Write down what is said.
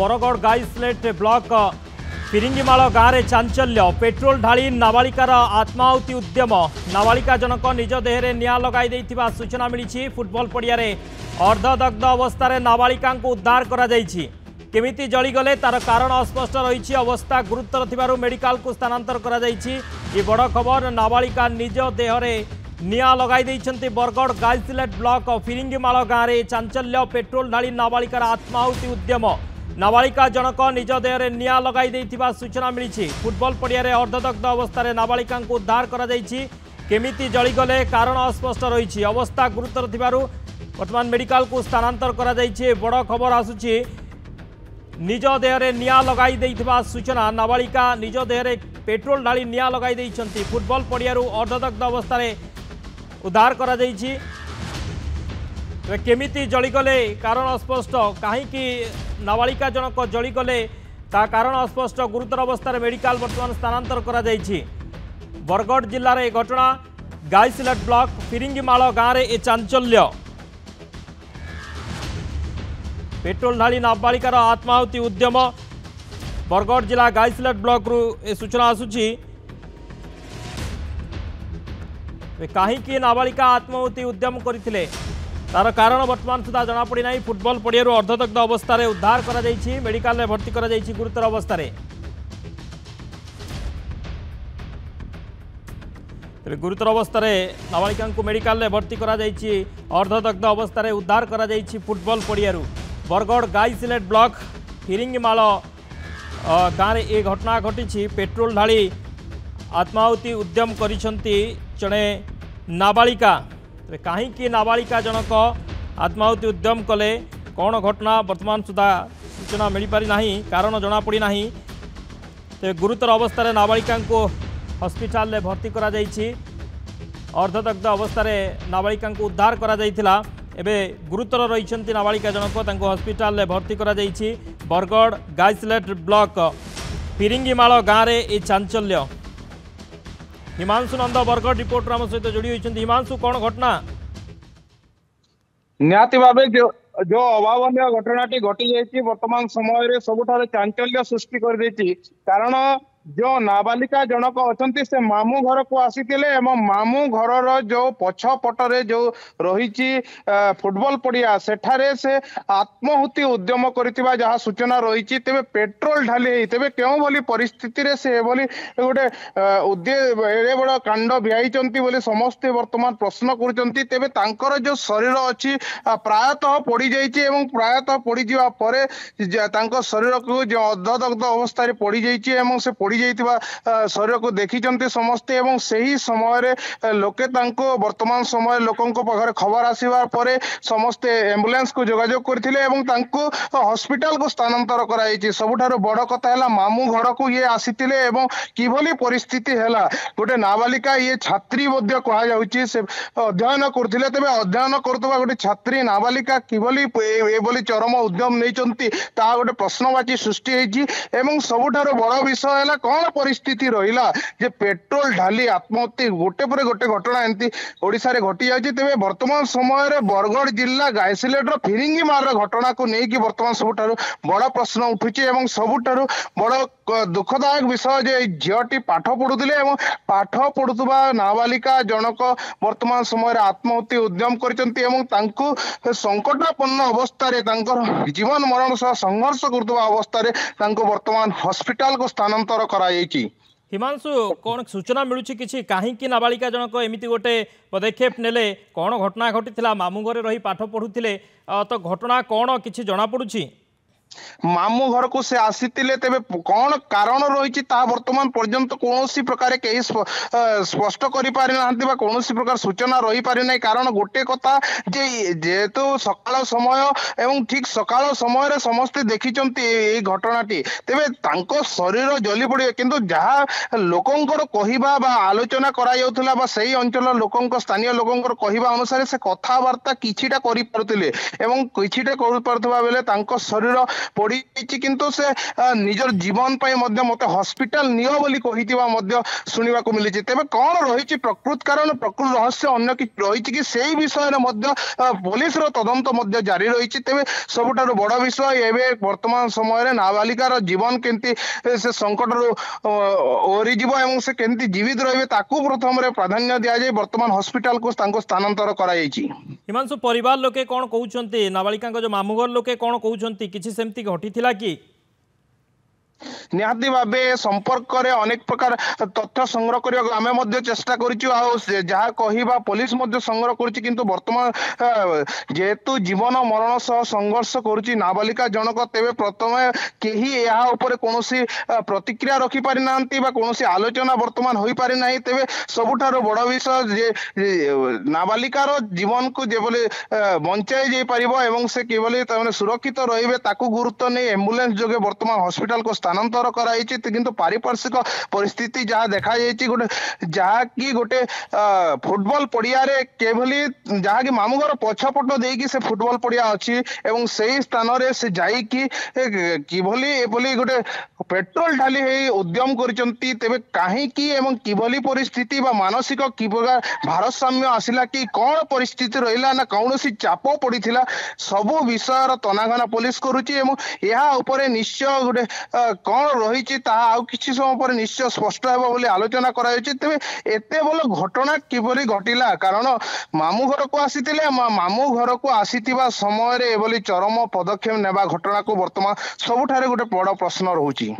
Bargarh गाइसलेट block फिरिंगीमाल गाँव में चांचल्य petrol ढाली नाबालिकार आत्माहुति उद्यम नाबालिका जनक निज देहरे निआं लगाई सूचना मिली। फुटबॉल पड़िया अर्धदग्ध अवस्था नाबालिका उद्धार केमिति जलीगले तार कारण अस्पष्ट रही। अवस्था गुरुतर थिबारु मेडिकल को स्थानांतर करा जायछि। ये बड़ खबर नाबालिका निज देहरे निआं लगाई देइछन्ति। बरगढ़ गाइसलेट ब्लॉक फिरिंगीमाल गाँव में चांचल्य पेट्रोल ढाली नाबालिकार आत्माहुति उद्यम नाबालिका जनक निज देहरे निआं लगाई देइथिबा सूचना मिली। फुटबॉल पड़िया अर्धदग्ध अवस्था नाबालिका उद्धार करा जायछि। केमिति जलीगले कारण अस्पष्ट रही। अवस्था गुरुतर थिबारु वर्तमान मेडिकल को स्थानांतर करा जायछि। बड़ खबर आसुछि निज देहरे निआं लगाई देइथिबा सूचना। नाबालिका निज देहरे पेट्रोल ढाली निआं लगाई देइछन्ति। फुटबॉल पड़िया अर्धदग्ध अवस्था उद्धार करा जायछि। केमिति जलीगले कारण अस्पष्ट कहीं नाबालिका जनक जलीगले ता कारण अस्पष्ट गुरुतर अवस्था मेडिकल वर्तमान स्थानांतर करा जायछि। बरगढ़ जिल्ला रे घटना गाइसलेट ब्लॉक फिरिंगीमाल गाँव में चांचल्य पेट्रोल ढाली नाबालिकार आत्माहुति उद्यम बरगढ़ जिला गाइसलेट ब्लॉक रु ए सूचना आसुची। कहीं नाबालिका आत्माहुति उद्यम करथिले तार कारण वर्तमान सुधा जना पड़ी नहीं। फुटबॉल पड़िया अर्धदग्ध अवस्था उद्धार करा जायछि। मेडिकल में भर्ती करा जायछि गुरुतर अवस्था गुरुतर अवस्था नाबालिका मेडिकल में भर्ती करा जायछि। अर्धदग्ध अवस्था उद्धार करा जायछि। फुटबॉल पड़िया बरगढ़ गाइसलेट ब्लॉक फिरिंगीमाल गाँव में ये घटना घटी। पेट्रोल ढाली आत्माहुति उद्यम करिसंती जड़े नाबालिका। कहीं नाबालिका जनक आत्माहुति उद्यम कले कौन घटना वर्तमान सुधा सूचना मिल पारि नाही। कारण जना पड़ी नाही। गुरुतर अवस्था नाबालिका को हॉस्पिटल में भर्ती करा जायछि। अर्धदग्ध अवस्था नाबालिका उद्धार करा जायथिला। एबे गुरुतर रही नाबालिका जनक तांको हॉस्पिटल में भर्ती करा जायछि। बरगढ़ गाइसलेट ब्लॉक फिरिंगीमाल गाँव में ये चांचल्य। हिमांशु नंद बरगढ़ रिपोर्टर आम सहित जोड़ी होइछन्ति। हिमांशु कौन घटना? निहाती भावे जो अभावनीय घटनाटी घटी जाइए वर्तमान समय सबुठारे चांचल्य सृष्टि कर देछि। कारण जो नाबालिका जनक अच्छा से मामू घर को आसीथिले एवं मामू घर जो पछपटरे जो रही फुटबॉल पड़िया सेठारे से आत्माहुति उद्यम करिथिबा जहाँ सूचना रही। तेबे पेट्रोल ढाली तेबे क्यों भली परिस्थिति रे से भली गोटे एड़े बड़ कांड भियाइचंती बोली समस्ते वर्तमान प्रश्न करुचंती। तेबे तांकर जो शरीर अच्छी प्रायतः पड़ी जाइए एवं प्रायतः पड़ी जावा परे तांको शरीर को जो अर्धदग्ध अवस्था रे पड़ी जाइए एवं से पड़ी जाइतिबा शरीर को देखिचंती समस्ते। एवं सही समय लोके तांको वर्तमान समय लोकों पाखरे खबर आसीबार परे समस्ते एम्बुलेंस को जोगाजोग करथिले एवं तांको हॉस्पिटल को स्थानांतर कराइछि। सबुठारो बड़ कथा हैला मामू घर को ये आसीथिले एवं किभली परिस्थिति हैला। गोटे नाबालिका ये छात्री मध्ये कहा जाउछि से अध्ययन करथिले। तेबे अध्ययन करतबा गोटे छात्री नाबालिका किभली एभली चरम उद्यम नैचंती ता गोटे प्रश्नवाची सृष्टि हेछि। एवं सबुठारो बड़ विषय हैला कौन परिस्थिति रहिला जे पेट्रोल ढाली आत्महत्या गोटे पर गोटे घटना एमती ओडिसा रे घटी जाउछि। तेबे वर्तमान समय रे बरगढ़ जिला गाइसलेट फिरिंगीमाल घटना को लेकिन वर्तमान सबुठारो बड़ प्रश्न उठुछि। एवं सबुठारो बड़ दुखदायक विषय जे झीटी पाठ पढ़ुथिले एवं पाठ पढ़ुथबा नाबालिका जनक वर्तमान समय रे आत्महत्या उद्यम करिसंती एवं तांको संकटापन्न अवस्था रे तांकर जीवन मरण सह संघर्ष करथबा अवस्था रे तांको वर्तमान हॉस्पिटल को स्थानांतर करा जायछि। हिमांशु कौन सूचना मिलूँ कि कहीं नाबालिका जनक एमती गोटे पदक्षेप नेले कौन घटना घटी मामू घरे रही पाठ पढ़ुले तो घटना कौन किसी जना पड़ुछि? मामू घर को से आसीतिले तेबे कौन कारण रही वर्तमान पर्यंत कौन प्रकार कहीं स्पष्ट करि पारि नाहंती बा कौन प्रकार सूचना रही पारि नै। कारण गोटे कथा जे जेहेतु सकाळ समय एवं ठीक सकाळ समय रे समस्ते देखिचंती ए घटनाटी तेबे तांको शरीर जली पड़े किंतु जहाँ लोकंकर कहिबा बा आलोचना करा जाउथला बा सही अंचल लोकंक स्थानीय लोकंकर कहिबा अनुसार से कथावार्ता किछिटा करि पारुतिले एवं किछिटा करि पारुथबा बेले तांको शरीर ପଡିଛି କିନ୍ତୁ ସେ ନିଜର ଜୀବନ ପାଇଁ ମଧ୍ୟ ମତେ ହସ୍ପିଟାଲ ନିଅ ବୋଲି କହିଥିବା ମଧ୍ୟ ଶୁଣିବାକୁ ମିଳିଛି। ତେବେ କଣ ରହିଛି ପ୍ରକୃତ କାରଣ ପ୍ରକୃତ ରହସ୍ୟ ଅନ୍ୟ କିଛି ରହିଛି କି ସେଇ ବିଷୟରେ ମଧ୍ୟ ପୋଲିସର ତଦନ୍ତ ମଧ୍ୟ ଜାରି ରହିଛି। ତେବେ ସବୁଠାରୁ ବଡ ବିଷୟ ଏବେ ବର୍ତ୍ତମାନ ସମୟରେ ନାବାଳିକାର ଜୀବନ କେମିତି ସେ ସଂକଟରୁ ଓହରିଯିବ ଏବଂ ସେ କେମିତି ଜୀବିତ ରହିବେ ତାକୁ ପ୍ରଥମରେ ପ୍ରାଧାନ୍ୟ ଦିଆଯାଇ ବର୍ତ୍ତମାନ ହସ୍ପିଟାଲକୁ ତାଙ୍କୁ ସ୍ଥାନାନ୍ତର କରାଯାଇଛି। ହିମାଂଶୁ ପରିବାର ଲୋକେ କଣ କହୁଛନ୍ତି ନାବାଳିକାଙ୍କ ଯୋଉ ମାମୁଁ ଘର ଲୋକେ କଣ କହୁଛନ୍ତି କିଛି ସେମିତି ଘଟିଥିଲା କି? ନିହାତି ଭାବେ ସମ୍ପର୍କରେ ଅନେକ ପ୍ରକାର ତଥ୍ୟ ସଂଗ୍ରହ କରିବାକୁ ଆମେ ମଧ୍ୟ ଚେଷ୍ଟା କରିଛୁ ଆଉ ଯାହା କହିବା ପୋଲିସ ମଧ୍ୟ ସଂଗ୍ରହ କରୁଛି କିନ୍ତୁ ବର୍ତ୍ତମାନ ଯେହେତୁ ଜୀବନ ମରଣ ସହ ସଂଘର୍ଷ କରୁଛି ନାବାଳିକା ଜଣକ ତେବେ ପ୍ରଥମେ କେହି ଏହା ଉପରେ କୌଣସି ପ୍ରତିକ୍ରିୟା ରଖିପାରି ନାହାନ୍ତି ବା କୌଣସି ଆଲୋଚନା ବର୍ତ୍ତମାନ ହୋଇପାରି ନାହିଁ। ତେବେ ସବୁଠାରୁ ବଡ ବିଷୟ ଯେ ନାବାଳିକାର ଜୀବନକୁ ଯେଭଳି ବଞ୍ଚାଇ ଯାଇପାରିବ ଏବଂ ସେ କିଭଳି ତାମାନେ ସୁରକ୍ଷିତ ରହିବେ ତାକୁ ଗୁରୁତ୍ୱ ନେଇ ଆମ୍ବୁଲାନ୍ସ ଯୋଗେ ବର୍ତ୍ତମାନ ହସ୍ପିଟାଲକୁ ସ୍ଥାନାନ୍ତର କରାଯାଇଛି। କିନ୍ତୁ ପାରିପାର୍ଶ୍ୱିକ ପରିସ୍ଥିତି ଯାହା ଦେଖାଯାଇଛି ଯାହାକି ଗୋଟେ ଫୁଟବଲ ପଡିଆରେ କିଭଳି ଯାହାକି ମାମୁଁ ଘର ପଛପଟ ଦେଇକି ସେ ଫୁଟବଲ ପଡିଆ ଅଛି ଏବଂ ସେଇ ସ୍ଥାନରେ ସେ ଯାଇକି କିଭଳି ଏଭଳି ଗୋଟେ ପେଟ୍ରୋଲ ଢାଲି ହେଇ ଉଦ୍ୟମ କରିଛନ୍ତି। ତେବେ କାହିଁକି ଏବଂ କିଭଳି ପରିସ୍ଥିତି ବା ମାନସିକ କିଭଳି ଭାରସାମ୍ୟ ଆସିଲା କି କଣ ପରିସ୍ଥିତି ରହିଲା ନା କୌଣସି ଚାପ ପଡିଥିଲା ସବୁ ବିଷୟର ତନାଘନା ପୋଲିସ କରୁଛି ଏବଂ ଏହା ଉପରେ ନିଶ୍ଚୟ ଗୋଟେ କଣ ରହିଛି ତାହା ଆଉ କିଛି ସମୟ ପରେ ନିଶ୍ଚୟ ସ୍ପଷ୍ଟ ହେବ ବୋଲି ଆଲୋଚନା କରାଯାଉଛି। ତେବେ ଏତେ ବଡ ଘଟଣା କିପରି ଘଟିଲା କାରଣ ମାମୁଁ ଘରକୁ ଆସିଥିଲେ ମାମୁଁ ଘରକୁ ଆସିଥିବା ସମୟରେ ଏଭଳି ଚରମ ପଦକ୍ଷେପ ନେବା ଘଟଣାକୁ ବର୍ତ୍ତମାନ ସବୁଠାରେ ଗୋଟେ ବଡ ପ୍ରଶ୍ନ ରହୁଛି।